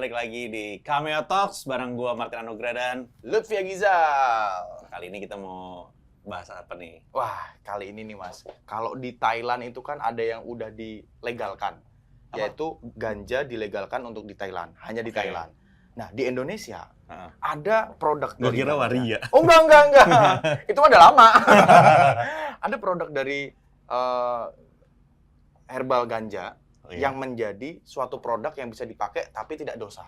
balik lagi di Cameo Talks bareng gua Martin Anugrah dan Lutfi Agizal. kali ini kita mau bahas apa nih? Wah, kali ini nih Mas, kalau di Thailand itu kan ada yang udah dilegalkan, yaitu ganja dilegalkan untuk di Thailand, hanya di Thailand. Nah, di Indonesia ada produk Gua dari kira ganja. waria. Oh enggak. Itu udah lama. Ada produk dari herbal ganja yang menjadi suatu produk yang bisa dipakai tapi tidak dosa.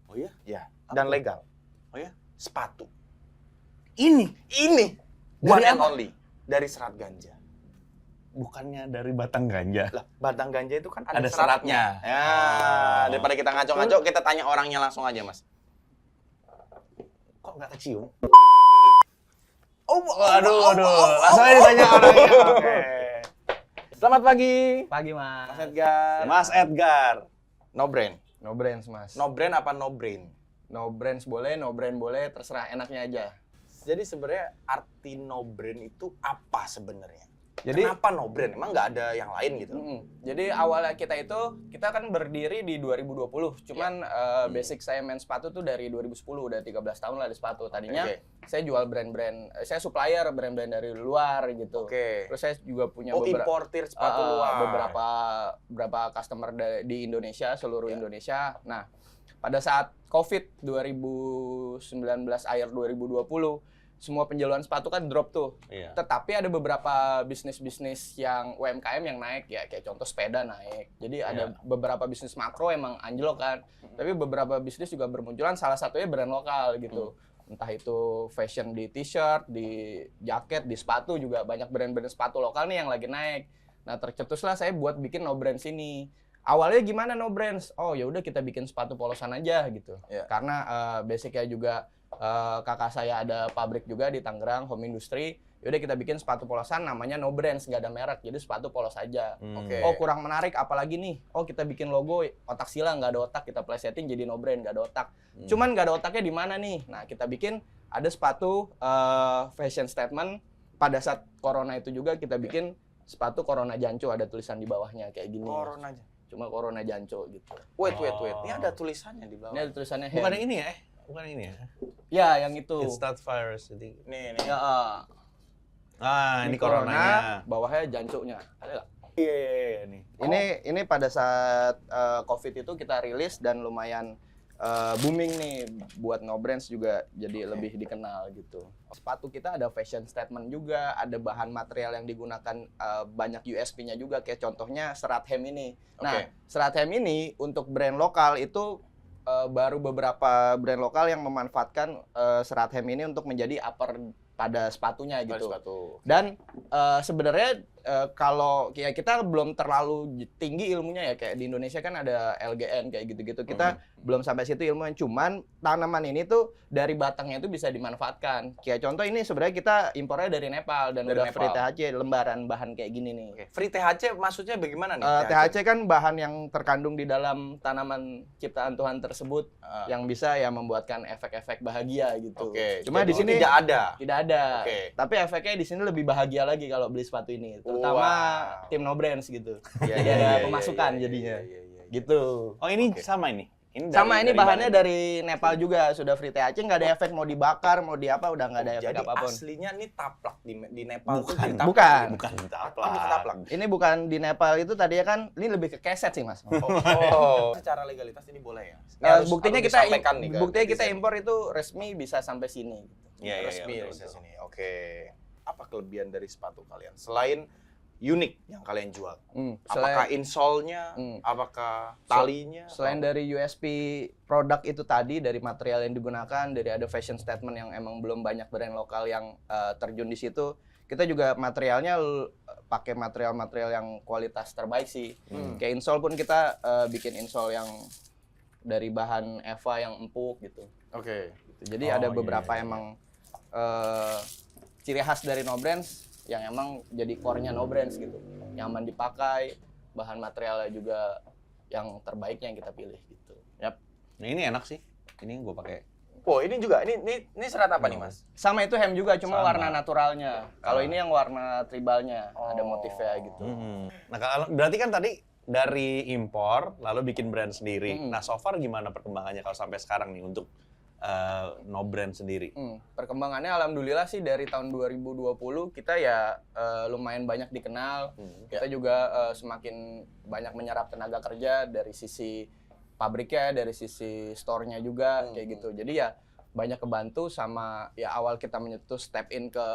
Oh iya? Ya, dan legal. Oh ya? Sepatu. Ini One Dari and apa? only dari serat ganja. bukannya dari batang ganja. Lah, batang ganja itu kan ada Ada seratnya. seratnya. Ya, Oh. daripada kita ngaco-ngaco, kita tanya orangnya langsung aja, Mas. Kok nggak kecium? Waduh. Langsung aja ditanya orangnya. Oke. Selamat pagi, Pagi, Mas. Mas Edgar. Mas Edgar. No brain. No brands, Mas. No brain apa no brain? No brands boleh, no brand boleh, terserah enaknya aja. Jadi sebenarnya arti no brain itu apa sebenarnya? Jadi Kenapa no brain? Emang nggak ada yang lain gitu? Jadi awalnya kita kan berdiri di 2020. Cuman basic saya main sepatu tuh dari 2010, udah 13 tahun lah di sepatu. Tadinya Oke. saya jual brand-brand, saya supplier brand-brand dari luar gitu. Oke. Terus saya juga punya Oh, importir sepatu luar. beberapa customer di Indonesia, seluruh Ya. Indonesia. Nah, pada saat COVID 2019 akhir 2020, semua penjualan sepatu kan drop tuh. Iya. Tetapi ada beberapa bisnis-bisnis yang UMKM yang naik ya, kayak contoh sepeda naik. Jadi ada beberapa bisnis makro emang anjlok kan. Tapi beberapa bisnis juga bermunculan, salah satunya brand lokal gitu. Entah itu fashion di t-shirt, di jaket, di sepatu juga banyak brand-brand sepatu lokal nih yang lagi naik. Nah, tercetuslah saya buat bikin No Brands ini. Awalnya gimana No Brands? Oh, ya udah kita bikin sepatu polosan aja gitu. Iya. Karena basicnya juga kakak saya ada pabrik juga di Tangerang, home industry. Yaudah kita bikin sepatu polosan namanya No Brands, nggak ada merek, jadi sepatu polos aja. Oke. Oh kurang menarik, apalagi nih? Oh kita bikin logo otak sila, nggak ada otak, kita plesetin jadi No Brand, nggak ada otak. Cuman nggak ada otaknya di mana nih? Nah kita bikin ada sepatu fashion statement. Pada saat corona itu juga kita bikin sepatu Corona Janco, ada tulisan di bawahnya kayak gini. Corona aja. Cuma Corona Janco gitu. Wait. Ini ada tulisannya di bawah. Ini ada tulisannya Bukan hand. yang ini ya? Bukan yang ini ya? Ya yang itu. It's not virus. Jadi... Nih. Ya, ini coronanya. bawahnya Janco-nya. Ada nggak? Iya, nih. Ini pada saat COVID itu kita rilis dan lumayan booming nih buat No Brands juga jadi lebih dikenal gitu. Sepatu kita ada fashion statement juga, ada bahan material yang digunakan banyak USP-nya juga kayak contohnya serat hem ini. Nah, serat hem ini untuk brand lokal itu baru beberapa brand lokal yang memanfaatkan serat hem ini untuk menjadi upper pada sepatunya gitu. Sepatu. Dan sebenarnya kalau kayak kita belum terlalu tinggi ilmunya ya, kayak di Indonesia kan ada LGN kayak gitu-gitu. Kita belum sampai situ ilmunya. Cuman tanaman ini tuh dari batangnya itu bisa dimanfaatkan. Kayak contoh ini sebenarnya kita impornya dari Nepal dan Dari udah Nepal. free THC lembaran bahan kayak gini nih. Oke. Free THC maksudnya bagaimana nih? THC kan bahan yang terkandung di dalam tanaman ciptaan Tuhan tersebut yang bisa ya membuatkan efek-efek bahagia gitu. Oke. Cuma Jadi di sini tidak ada. tidak ada. Oke. Tapi efeknya di sini lebih bahagia lagi kalau beli sepatu ini, terutama Wow. tim No Brands gitu. Iya, Jadi iya, ada iya, pemasukan iya, jadinya. iya, iya. Gitu. Oh, ini Oke. sama ini? Sama ini bahannya mana? dari Nepal juga, sudah free THC, nggak ada efek mau dibakar, mau di apa, udah nggak ada efek Jadi apapun. aslinya ini taplak di Nepal tuh Bukan. jadi taplak. Bukan. Bukan taplak. Oh, bukan taplak. Ini bukan di Nepal itu tadinya kan, ini lebih ke keset sih mas. Oh. Secara legalitas ini boleh ya? Ini Buktinya harus kita disampaikan nih ke buktinya kita netizen. impor itu resmi bisa sampai sini. Iya, Resmi betul, dari betul. sini. Oke. Apa kelebihan dari sepatu kalian selain unik yang kalian jual? Apakah insole-nya? Apakah talinya? Selain dari USP produk itu tadi, dari material yang digunakan, dari ada fashion statement yang emang belum banyak brand lokal yang terjun di situ, kita juga materialnya pakai material-material yang kualitas terbaik sih. Kayak insole pun kita bikin insole yang dari bahan EVA yang empuk gitu. Oke. Jadi ada beberapa emang ciri khas dari No Brands yang emang jadi core-nya No Brands gitu. Nyaman dipakai, bahan materialnya juga yang terbaiknya yang kita pilih gitu. Yap. Nah, ini enak sih. Ini gue pakai. Oh, ini juga. Ini serat apa nih, Mas? Sama itu hem juga, cuma Sama. warna naturalnya. Kalau ini yang warna tribalnya, ada motifnya gitu. Nah, kalau berarti kan tadi dari impor lalu bikin brand sendiri. Nah, so far gimana perkembangannya kalau sampai sekarang nih untuk no brand sendiri? Perkembangannya alhamdulillah sih dari tahun 2020 kita ya lumayan banyak dikenal. Kita juga semakin banyak menyerap tenaga kerja dari sisi pabriknya, dari sisi store-nya juga kayak gitu. Jadi ya banyak kebantu sama ya awal kita menyentuh step in ke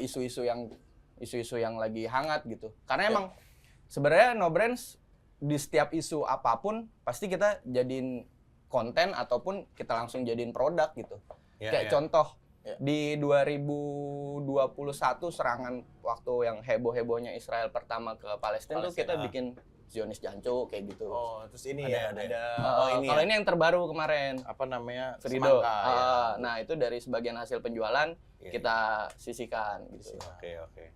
isu-isu yang lagi hangat gitu. Karena emang sebenarnya no brands di setiap isu apapun pasti kita jadiin konten ataupun kita langsung jadiin produk gitu. Kayak contoh di 2021 serangan waktu yang heboh-hebohnya Israel pertama ke Palestina tuh kita bikin Zionis Jancu kayak gitu. Oh, terus ini Kalau ini yang terbaru kemarin apa namanya? Frido. Semangka, Nah, itu dari sebagian hasil penjualan kita sisihkan gitu. Oke.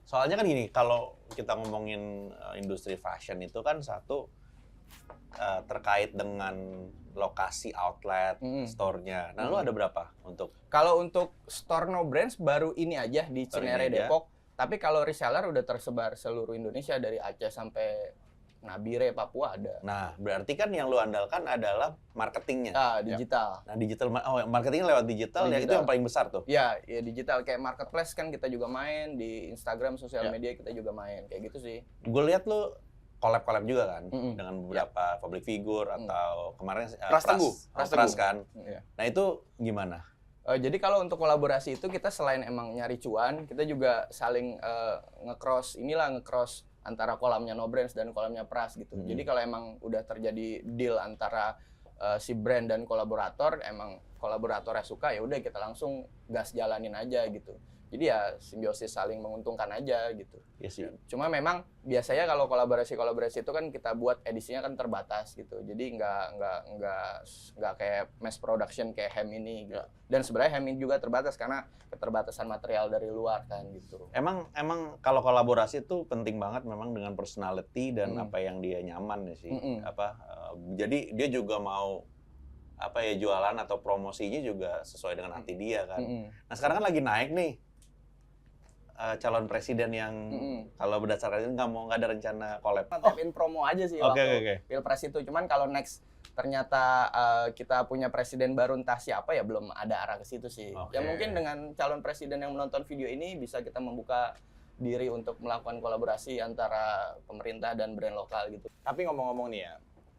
Soalnya kan gini, kalau kita ngomongin industri fashion itu kan satu terkait dengan lokasi outlet store-nya. Nah, lu ada berapa untuk? Kalau untuk store no brands baru ini aja di Cinere Depok. Tapi kalau reseller udah tersebar seluruh Indonesia dari Aceh sampai Nabire, Papua ada. Nah, berarti kan yang lu andalkan adalah marketingnya. Digital. Nah, marketingnya lewat digital ya itu yang paling besar tuh. Ya digital kayak marketplace kan kita juga main di Instagram, sosial media kita juga main kayak gitu sih. Gue lihat lu collab juga kan dengan beberapa public figure atau kemarin Pras kan. Nah, itu gimana? Jadi kalau untuk kolaborasi itu kita selain emang nyari cuan, kita juga saling nge-cross antara kolamnya No Brands dan kolamnya Pras gitu. Jadi kalau emang udah terjadi deal antara si brand dan kolaborator, emang kolaboratornya suka ya udah kita langsung gas jalanin aja gitu. Jadi ya simbiosis saling menguntungkan aja gitu. Iya sih. Cuma memang biasanya kalau kolaborasi itu kan kita buat edisinya kan terbatas gitu. Jadi nggak kayak mass production kayak Hem ini gitu. Dan sebenarnya Hem ini juga terbatas karena keterbatasan material dari luar kan gitu. Emang kalau kolaborasi itu penting banget memang dengan personality dan apa yang dia nyaman ya sih. Jadi dia juga mau jualan atau promosinya juga sesuai dengan hati dia kan. Nah, sekarang kan lagi naik nih calon presiden yang kalau berdasarkan itu nggak ada rencana collab. Tap-in promo aja sih waktu Pilpres itu. Cuman kalau next ternyata kita punya presiden baru entah siapa ya belum ada arah ke situ sih. Ya mungkin dengan calon presiden yang menonton video ini bisa kita membuka diri untuk melakukan kolaborasi antara pemerintah dan brand lokal gitu. Tapi ngomong-ngomong nih ya,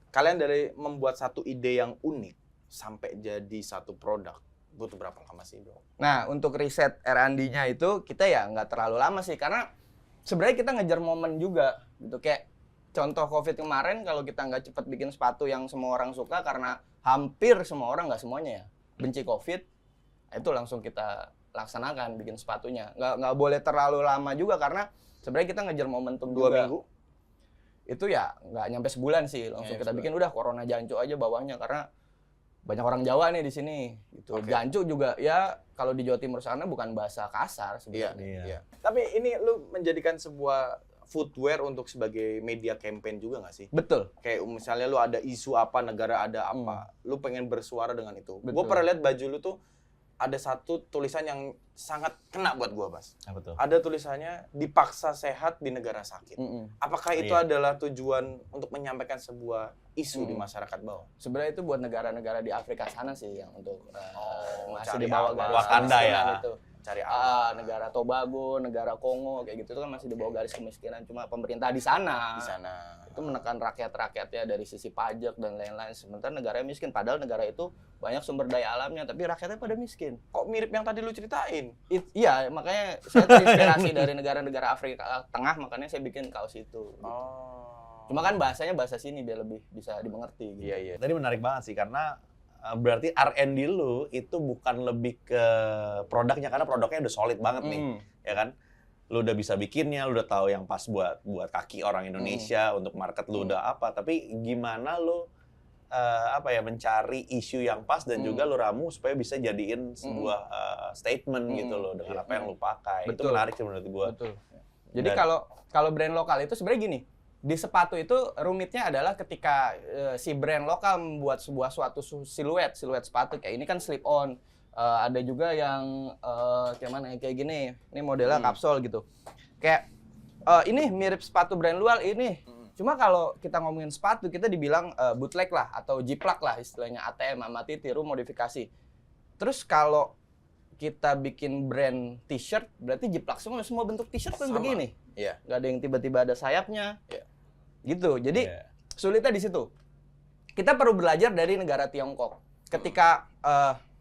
kalian dari membuat satu ide yang unik sampai jadi satu produk butuh berapa lama sih, Bro? Nah, untuk riset R&D-nya itu kita ya nggak terlalu lama sih, karena sebenarnya kita ngejar momen juga gitu. Kayak contoh COVID kemarin, kalau kita nggak cepat bikin sepatu yang semua orang suka, karena hampir semua orang, nggak semuanya ya, benci COVID, itu langsung kita laksanakan bikin sepatunya. Nggak boleh terlalu lama juga, karena sebenarnya kita ngejar momentum 2 juga. minggu? Itu ya nggak nyampe sebulan sih, langsung kita bikin udah Corona Jancu aja bawahnya, karena banyak orang Jawa nih di sini gitu. Jancu juga ya kalau di Jawa Timur sana bukan bahasa kasar sebenarnya. Iya. Tapi ini lu menjadikan sebuah footwear untuk sebagai media campaign juga nggak sih? Betul. Kayak misalnya lu ada isu apa, negara ada apa, lu pengen bersuara dengan itu. Gue pernah lihat baju lu tuh ada satu tulisan yang sangat kena buat gua, Bas. Apa tuh? Ada tulisannya dipaksa sehat di negara sakit. Apakah itu adalah tujuan untuk menyampaikan sebuah isu di masyarakat bawah? Sebenarnya itu buat negara-negara di Afrika sana sih yang untuk masih cari di bawah aman. garis Wakanda ya. itu. Cari negara Tobago, negara Kongo kayak gitu itu kan masih di bawah garis kemiskinan. Cuma pemerintah di sana itu menekan rakyat-rakyatnya dari sisi pajak dan lain-lain. Sementara negara miskin, padahal negara itu banyak sumber daya alamnya, tapi rakyatnya pada miskin. Kok mirip yang tadi lu ceritain? Iya, makanya saya terinspirasi dari negara-negara Afrika Tengah, makanya saya bikin kaos itu. Cuma kan bahasanya bahasa sini biar lebih bisa dimengerti. Gitu. Iya. Tadi menarik banget sih karena berarti R&D lu itu bukan lebih ke produknya, karena produknya udah solid banget nih, ya kan? Lu udah bisa bikinnya, lu udah tahu yang pas buat kaki orang Indonesia, untuk market lu udah apa, tapi gimana lu mencari isu yang pas dan juga lu ramu supaya bisa jadiin sebuah statement gitu loh dengan apa yang lu pakai. Itu menarik sih menurut gua. Betul. Jadi kalau brand lokal itu sebenarnya gini, di sepatu itu rumitnya adalah ketika si brand lokal membuat suatu siluet sepatu kayak ini kan slip on. Ada juga yang kayak gini. Ini modelnya kapsul gitu. Kayak ini mirip sepatu brand luar ini. Cuma kalau kita ngomongin sepatu, kita dibilang bootleg lah atau jiplak lah istilahnya, ATM, amati, tiru, modifikasi. Terus kalau kita bikin brand t-shirt, berarti jiplak semua bentuk t-shirt kan begini. Iya. Nggak ada yang tiba-tiba ada sayapnya. Iya. Gitu. Jadi sulitnya di situ. Kita perlu belajar dari negara Tiongkok. Ketika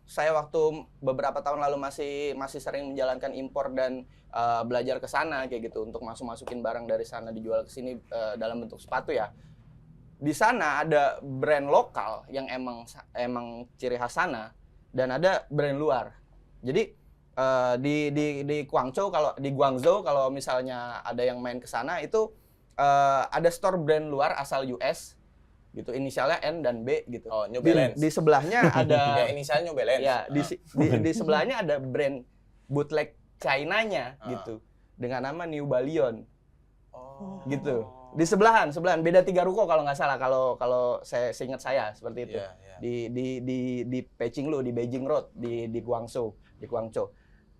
saya waktu beberapa tahun lalu masih sering menjalankan impor dan belajar ke sana kayak gitu untuk masukin barang dari sana dijual ke sini dalam bentuk sepatu ya. Di sana ada brand lokal yang emang ciri khas sana dan ada brand luar. Jadi di Guangzhou kalau misalnya ada yang main ke sana itu ada store brand luar asal US gitu, inisialnya N dan B gitu. Oh, New Balance. Di sebelahnya ada ya, inisialnya New Balance. ya di sebelahnya ada brand bootleg China-nya gitu dengan nama New Ballion. Oh. Gitu. Di sebelahan beda 3 ruko kalau nggak salah kalau saya seingat saya seperti itu. Yeah, yeah. Di Pechinglu, di Beijing Road, di Guangzhou.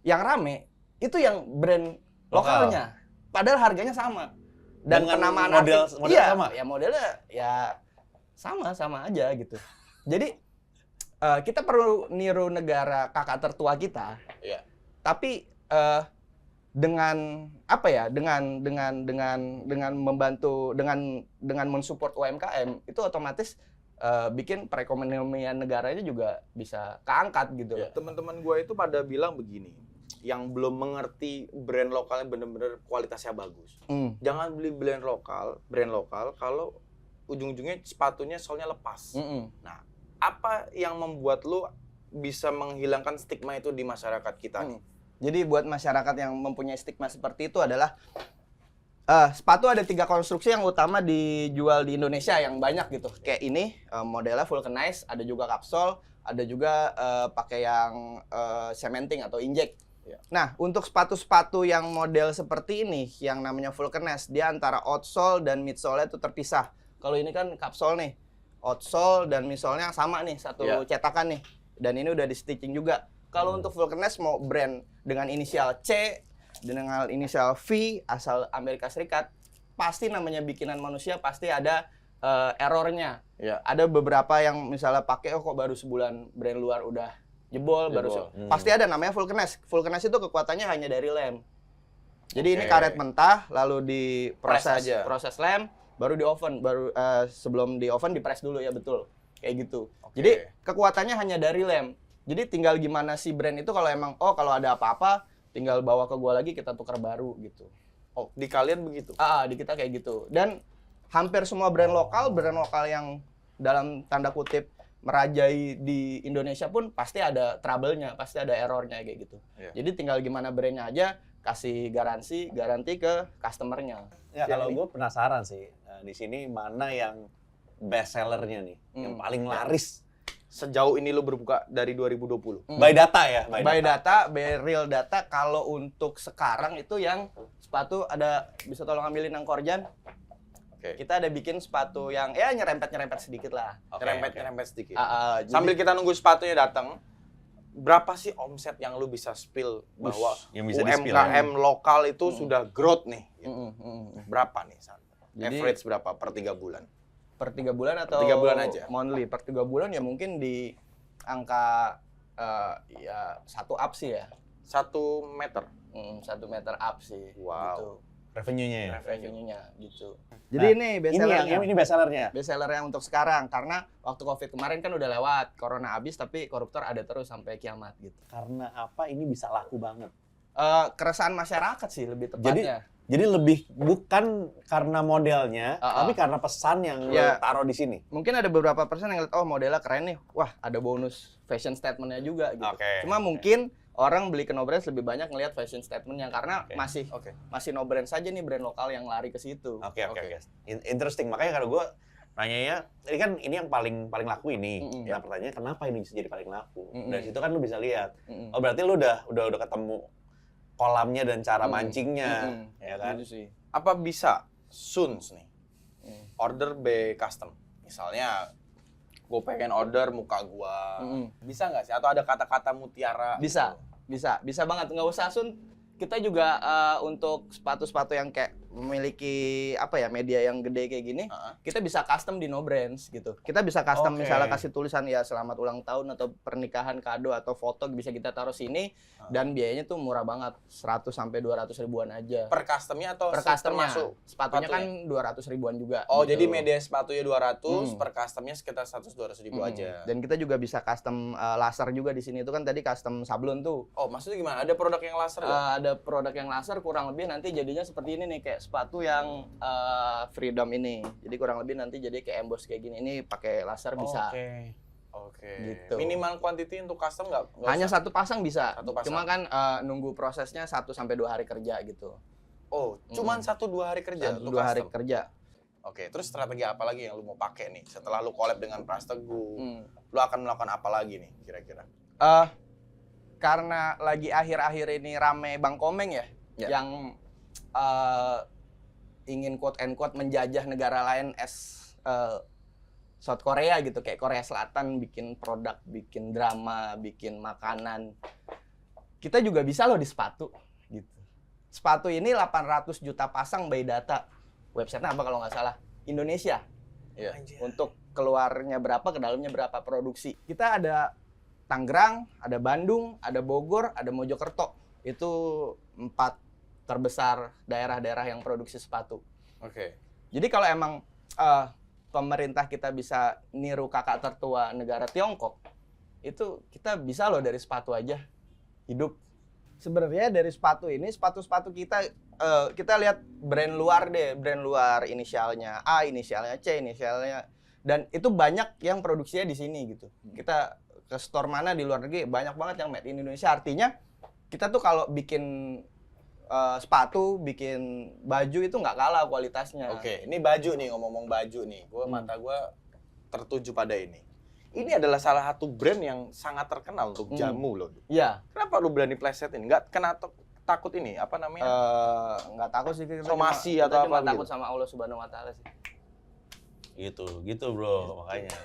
Yang rame itu yang brand lokalnya. Padahal harganya sama. Dan dengan penamaan model sama. Ya modelnya ya sama aja gitu. Jadi kita perlu niru negara kakak tertua kita. Iya. Tapi dengan apa ya? Dengan membantu dengan mensupport UMKM itu otomatis bikin perekonomian negaranya juga bisa keangkat gitu. Ya, teman-teman gue itu pada bilang begini, yang belum mengerti brand lokalnya bener-bener kualitasnya bagus. Jangan beli brand lokal kalau ujung-ujungnya sepatunya solnya lepas. Nah, apa yang membuat lu bisa menghilangkan stigma itu di masyarakat kita nih? Jadi buat masyarakat yang mempunyai stigma seperti itu adalah sepatu ada 3 konstruksi yang utama dijual di Indonesia yang banyak gitu. Kayak ini modelnya vulcanized, ada juga kapsul, ada juga pakai yang cementing atau inject. Ya. Nah, untuk sepatu-sepatu yang model seperti ini yang namanya vulcanized, dia antara outsole dan midsole itu terpisah. Kalau ini kan kapsul nih. Outsole dan midsole-nya sama nih, satu cetakan nih. Dan ini udah di stitching juga. Kalau untuk vulcanized mau brand dengan inisial C dengan inisial V asal Amerika Serikat, pasti namanya bikinan manusia pasti ada errornya. Ya. Ada beberapa yang misalnya pakai kok baru sebulan brand luar udah jebol. Pasti ada namanya vulcanized. Vulcanized itu kekuatannya hanya dari lem. Jadi ini karet mentah lalu proses lem baru di oven, sebelum di oven dipres dulu ya, betul. Kayak gitu. Jadi kekuatannya hanya dari lem. Jadi tinggal gimana si brand itu kalau emang kalau ada apa-apa tinggal bawa ke gua lagi, kita tukar baru gitu. Oh, di kalian begitu? Di kita kayak gitu. Dan hampir semua brand lokal yang dalam tanda kutip merajai di Indonesia pun pasti ada trouble-nya, pasti ada error-nya kayak gitu. Yeah. Jadi tinggal gimana brand-nya aja kasih garansi ke customer-nya. Ya, kalau gue penasaran sih, di sini mana yang best seller-nya nih, yang paling laris. Sejauh ini lu berbuka dari 2020. By data ya? By real data. Kalau untuk sekarang itu yang sepatu ada, bisa tolong ambilin yang Korjan. Kita ada bikin sepatu yang ya nyerempet sedikit lah. Nyerempet sedikit. Jadi, Sambil kita nunggu sepatunya datang, berapa sih omset yang lu bisa spill bahwa yang bisa UMKM lokal itu sudah growth nih? Gitu. Berapa nih? Average berapa per 3 bulan? Per 3 bulan atau 3 bulan aja? Monthly. Per 3 bulan ya mungkin di angka ya 1 up sih ya. 1 meter? 1 meter up sih. Wow. Gitu. Revenue-nya ya? Revenue-nya gitu. Jadi ini best sellernya. Ini best sellernya? Best sellernya untuk sekarang. Karena waktu COVID kemarin kan udah lewat. Corona habis tapi koruptor ada terus sampai kiamat gitu. Karena apa ini bisa laku banget? Keresahan masyarakat sih lebih tepatnya. Jadi lebih bukan karena modelnya, tapi karena pesan yang lo taruh di sini. Mungkin ada beberapa persen yang lihat, modelnya keren nih, wah ada bonus fashion statement-nya juga gitu. Cuma mungkin orang beli ke No Brands lebih banyak ngelihat fashion statement-nya karena masih No Brands saja nih brand lokal yang lari ke situ. Oke. Interesting. Makanya kalau gue nanyanya, ini yang paling laku ini. Nah pertanyaannya kenapa ini bisa jadi paling laku? Dari situ kan lu bisa lihat. Oh berarti lu udah ketemu kolamnya dan cara mancingnya, ya kan? Apa bisa Suns nih order by custom? Misalnya gue pengen order muka gua, bisa nggak sih? Atau ada kata-kata mutiara? Bisa banget. Nggak usah Sun. Kita juga untuk sepatu-sepatu yang kayak memiliki apa ya media yang gede kayak gini, kita bisa custom di No Brands gitu. Kita bisa custom misalnya kasih tulisan ya selamat ulang tahun atau pernikahan, kado atau foto bisa kita taruh sini dan biayanya tuh murah banget, 100 sampai 200 ribuan aja. Per customnya atau per customnya? sepatunya? Sepatunya kan 200 ribuan juga. Oh, gitu. jadi media sepatunya 200, per customnya sekitar 100-200 ribu aja. Dan kita juga bisa custom laser juga di sini. Itu kan tadi custom sablon tuh. Oh, maksudnya gimana? Ada produk yang laser nggak? Ada produk yang laser kurang lebih nanti jadinya seperti ini nih, kayak sepatu yang Freedom ini. Jadi kurang lebih nanti jadi kayak emboss kayak gini. Ini pakai laser bisa. Oke. Gitu. Minimal quantity untuk custom nggak? Hanya usah? satu pasang bisa. Satu pasang. Cuma kan nunggu prosesnya 1 sampai 2 hari kerja gitu. Oh, cuman 1-2 hari kerja untuk 2 hari custom? kerja. Oke, terus strategi apa lagi yang lu mau pakai nih? Setelah lu collab dengan Pras Teguh, lu akan melakukan apa lagi nih kira-kira? Karena lagi akhir-akhir ini rame Bang Komeng ya. Yang ingin quote and quote menjajah negara lain South Korea gitu, kayak Korea Selatan bikin produk, bikin drama, bikin makanan. Kita juga bisa loh di sepatu gitu. Sepatu ini 800 juta pasang by data. Website-nya apa kalau nggak salah? Indonesia. Untuk keluarnya berapa, ke dalamnya berapa produksi. Kita ada Tangerang, ada Bandung, ada Bogor, ada Mojokerto. Itu 4 terbesar daerah-daerah yang produksi sepatu. Oke. Jadi kalau emang pemerintah kita bisa niru kakak tertua negara Tiongkok, itu kita bisa loh dari sepatu aja hidup. Sebenarnya dari sepatu ini, sepatu-sepatu kita lihat brand luar deh, brand luar inisialnya A, inisialnya C, inisialnya, dan itu banyak yang produksinya di sini gitu. Kita ke store mana di luar negeri banyak banget yang made in Indonesia. Artinya kita tuh kalau bikin sepatu, bikin baju itu nggak kalah kualitasnya. Oke, ini baju nih, ngomong-ngomong baju nih. Mata gue tertuju pada ini. Ini adalah salah satu brand yang sangat terkenal untuk jamu loh. Iya. Kenapa lu berani plesetin? Nggak kena takut ini, apa namanya? Nggak takut sih. Somasi kita atau cuma apa takut gitu? sama Allah Subhanahu Wa Taala sih. Gitu bro, makanya.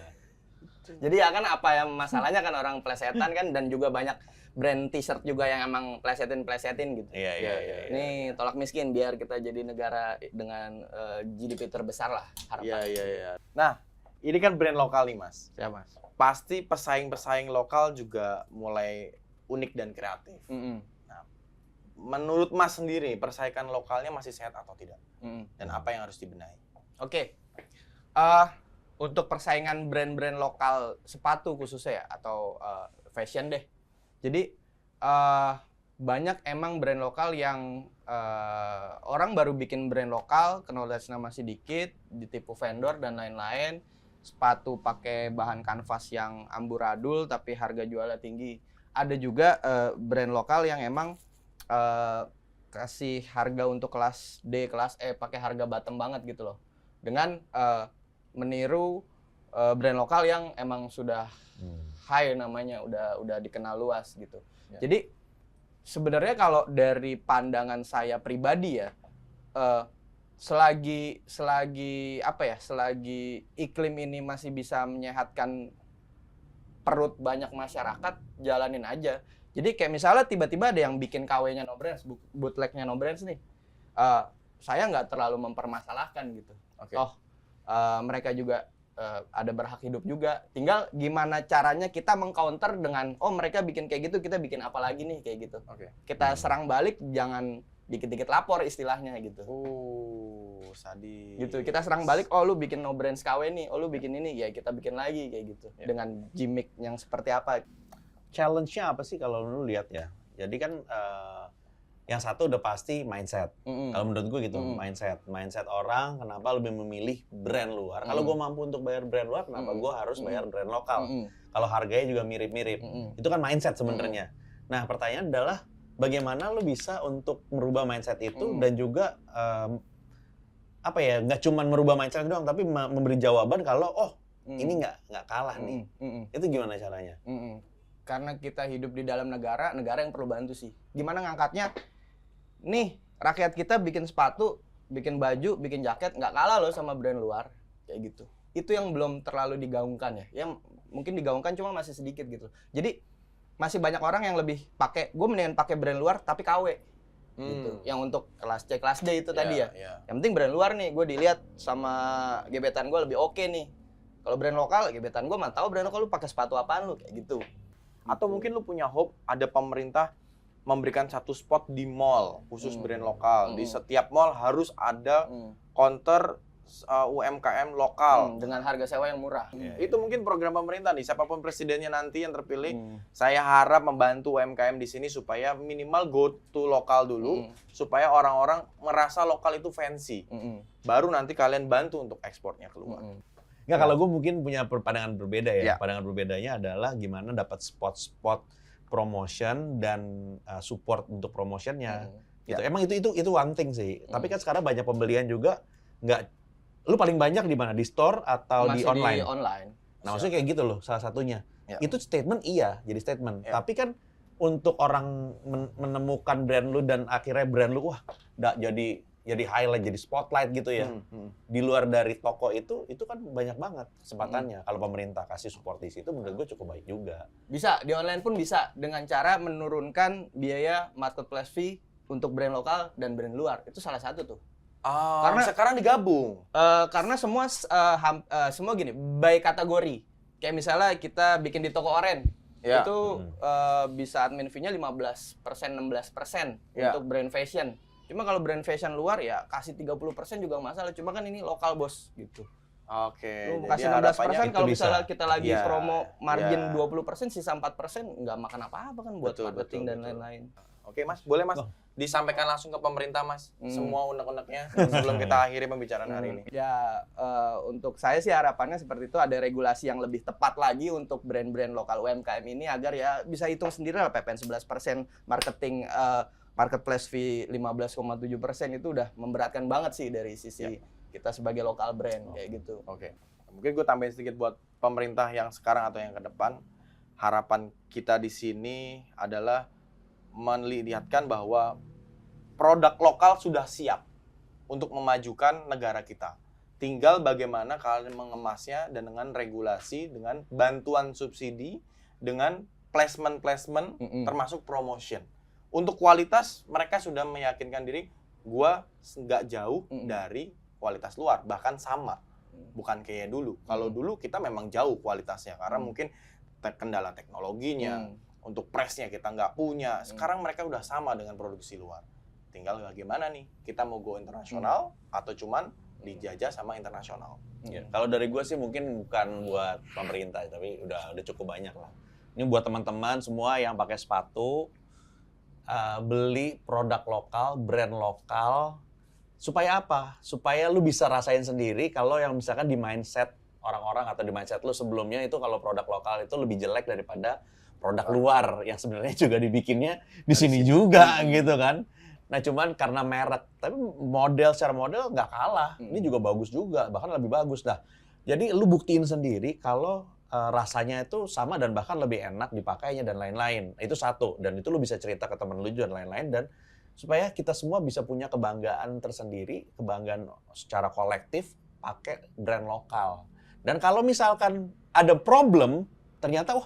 Jadi ya kan apa yang masalahnya kan orang plesetan kan, dan juga banyak brand t-shirt juga yang emang plesetin gitu. Iya. Ini tolak miskin biar kita jadi negara dengan GDP terbesar lah harapan. Iya. Nah, ini kan brand lokal nih Mas. Ya Mas. Pasti pesaing-pesaing lokal juga mulai unik dan kreatif. Nah, menurut Mas sendiri, persaingan lokalnya masih sehat atau tidak? Dan apa yang harus dibenahi? Oke. Untuk persaingan brand-brand lokal sepatu khususnya ya, atau fashion deh. Jadi banyak emang brand lokal yang orang baru bikin brand lokal, knowledge-nya masih dikit, ditipu vendor dan lain-lain. Sepatu pakai bahan kanvas yang amburadul tapi harga jualnya tinggi. Ada juga brand lokal yang emang kasih harga untuk kelas D, kelas E, pakai harga bottom banget gitu loh. Dengan meniru brand lokal yang emang sudah high namanya, udah dikenal luas gitu. Ya. Jadi sebenarnya kalau dari pandangan saya pribadi ya, selagi iklim ini masih bisa menyehatkan perut banyak masyarakat, jalanin aja. Jadi kayak misalnya tiba-tiba ada yang bikin KW-nya No Brands, bootleg-nya No Brands nih, saya nggak terlalu mempermasalahkan gitu. Mereka juga ada berhak hidup juga. Tinggal gimana caranya kita meng-counter dengan, mereka bikin kayak gitu, kita bikin apa lagi nih kayak gitu. Kita serang balik, jangan dikit-dikit lapor istilahnya gitu. Sadis. Gitu, kita serang balik, lu bikin No Brands KW nih, lu bikin ini, ya kita bikin lagi kayak gitu. Dengan gimmick yang seperti apa. Challenge-nya apa sih kalau lu lihat ya? Jadi kan yang satu udah pasti mindset. Kalau menurut gue gitu, mindset orang kenapa lebih memilih brand luar. Kalau gue mampu untuk bayar brand luar, kenapa gue harus bayar brand lokal? Kalau harganya juga mirip-mirip. Itu kan mindset sebenarnya. Nah, pertanyaan adalah bagaimana lu bisa untuk merubah mindset itu dan juga nggak cuma merubah mindset doang, tapi memberi jawaban kalau ini nggak kalah nih. Itu gimana caranya? Karena kita hidup di dalam negara yang perlu bantu sih. Gimana ngangkatnya? Nih, rakyat kita bikin sepatu, bikin baju, bikin jaket, nggak kalah loh sama brand luar. Kayak gitu. Itu yang belum terlalu digaungkan ya. Yang mungkin digaungkan cuma masih sedikit gitu. Jadi, masih banyak orang yang lebih gue mendingan pakai brand luar tapi KW. gitu. Yang untuk kelas C, kelas D itu tadi ya. Yang penting brand luar nih, gue dilihat sama gebetan gue lebih oke nih. Kalau brand lokal, gebetan gue mah tahu brand lokal lu pakai sepatu apaan lu, kayak gitu. Atau mungkin lu punya hope ada pemerintah memberikan satu spot di mall khusus brand lokal. Di setiap mall harus ada counter UMKM lokal dengan harga sewa yang murah. Itu mungkin program pemerintah nih, siapapun presidennya nanti yang terpilih, saya harap membantu UMKM di sini supaya minimal go to lokal dulu, supaya orang-orang merasa lokal itu fancy. Baru nanti kalian bantu untuk ekspornya keluar. Nggak, kalau gue mungkin punya pandangan berbeda ya. Pandangan berbedanya adalah gimana dapat spot-spot promotion dan support untuk promotionnya. Gitu. Emang itu one thing sih. Tapi kan sekarang banyak pembelian juga nggak. Lu paling banyak di mana? Di store atau masih di online? Di online. Nah, maksudnya kayak gitu loh, salah satunya. Itu statement jadi statement. Tapi kan untuk orang menemukan brand lu dan akhirnya brand lu jadi highlight, jadi spotlight gitu ya. Di luar dari toko itu kan banyak banget kesempatannya. Kalau pemerintah kasih support di situ, menurut gue cukup baik juga. Bisa, di online pun bisa dengan cara menurunkan biaya marketplace fee untuk brand lokal dan brand luar. Itu salah satu tuh. Karena sekarang digabung. Karena semua gini, by kategori. Kayak misalnya kita bikin di toko oren, itu bisa admin fee-nya 15%, 16% untuk brand fashion. Cuma kalau brand fashion luar ya kasih 30% juga masalah. Cuma kan ini lokal bos gitu. Oke. Lu kasih 16% kalau misalnya kita lagi promo margin 20%, sisa 4% nggak makan apa-apa kan buat marketing dan lain-lain. Oke Mas, boleh Mas disampaikan langsung ke pemerintah Mas, semua unek-uneknya sebelum kita akhiri pembicaraan hari ini. Ya, untuk saya sih harapannya seperti itu, ada regulasi yang lebih tepat lagi untuk brand-brand lokal UMKM ini agar ya bisa hitung sendiri lah PPN 11%, marketing marketplace fee 15,7% itu udah memberatkan banget sih dari sisi kita sebagai lokal brand kayak gitu. Oke. Mungkin gue tambahin sedikit buat pemerintah yang sekarang atau yang ke depan. Harapan kita di sini adalah melihatkan bahwa produk lokal sudah siap untuk memajukan negara kita. Tinggal bagaimana kalian mengemasnya dan dengan regulasi, dengan bantuan subsidi, dengan placement termasuk promotion. Untuk kualitas mereka sudah meyakinkan diri, gua nggak jauh dari kualitas luar, bahkan sama. Bukan kayak dulu. Kalau dulu kita memang jauh kualitasnya karena mungkin kendala teknologinya. Untuk pressnya kita nggak punya. Sekarang mereka udah sama dengan produksi luar. Tinggal bagaimana nih, kita mau go internasional atau cuman dijajah sama internasional. Kalau dari gue sih mungkin bukan buat pemerintah, tapi udah cukup banyak lah. Ini buat teman-teman semua yang pakai sepatu, beli produk lokal, brand lokal. Supaya apa? Supaya lu bisa rasain sendiri kalau yang misalkan di mindset orang-orang atau di mindset lu sebelumnya itu kalau produk lokal itu lebih jelek daripada produk luar yang sebenarnya juga dibikinnya di sini juga gitu kan. Nah cuman karena merek, tapi secara model nggak kalah. Ini juga bagus juga, bahkan lebih bagus dah. Jadi lu buktiin sendiri kalau rasanya itu sama dan bahkan lebih enak dipakainya dan lain-lain. Itu satu, dan itu lu bisa cerita ke temen lu juga dan lain-lain, dan supaya kita semua bisa punya kebanggaan tersendiri, kebanggaan secara kolektif pakai brand lokal. Dan kalau misalkan ada problem, ternyata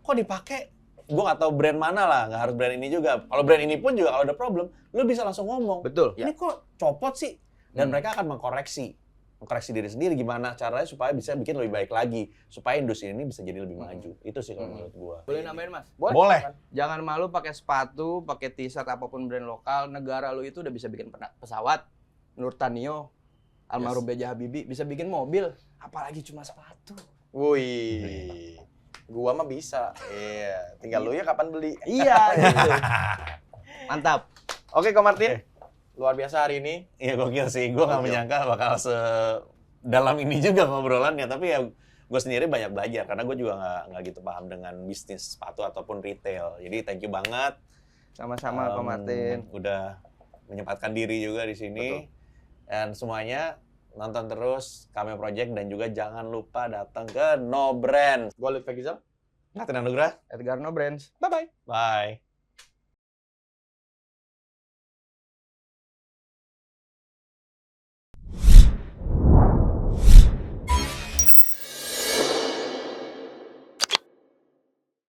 kok dipakai, gue nggak tahu brand mana lah, nggak harus brand ini juga. Kalau brand ini pun juga kalau ada problem, lu bisa langsung ngomong. Betul. Ini kok copot sih? Dan mereka akan mengkoreksi diri sendiri gimana caranya supaya bisa bikin lebih baik lagi, supaya industri ini bisa jadi lebih maju. Itu sih kalau menurut gue. Boleh nambahin Mas? Boleh. Jangan malu pakai sepatu, pakai t-shirt apapun brand lokal. Negara lu itu udah bisa bikin pesawat. Nurtanio, almarhum B.J. Habibie bisa bikin mobil, apalagi cuma sepatu. Wih. Gua mah bisa. Iya, tinggal lu ya kapan beli. Iya gitu. Mantap. Oke, Ko Martin. Luar biasa hari ini. Iya gokil sih. Gua nggak menyangka bakal sedalam ini juga ngobrolannya, tapi ya gue sendiri banyak belajar karena gue juga nggak gitu paham dengan bisnis sepatu ataupun retail. Jadi thank you banget. Sama-sama Ko Martin. Udah menyempatkan diri juga di sini. Betul. Dan semuanya nonton terus Cameo Project dan juga jangan lupa datang ke No Brands. Gue Lutfi Gizal. Martin Anugrah. Edgar No Brands. Bye-bye. Bye.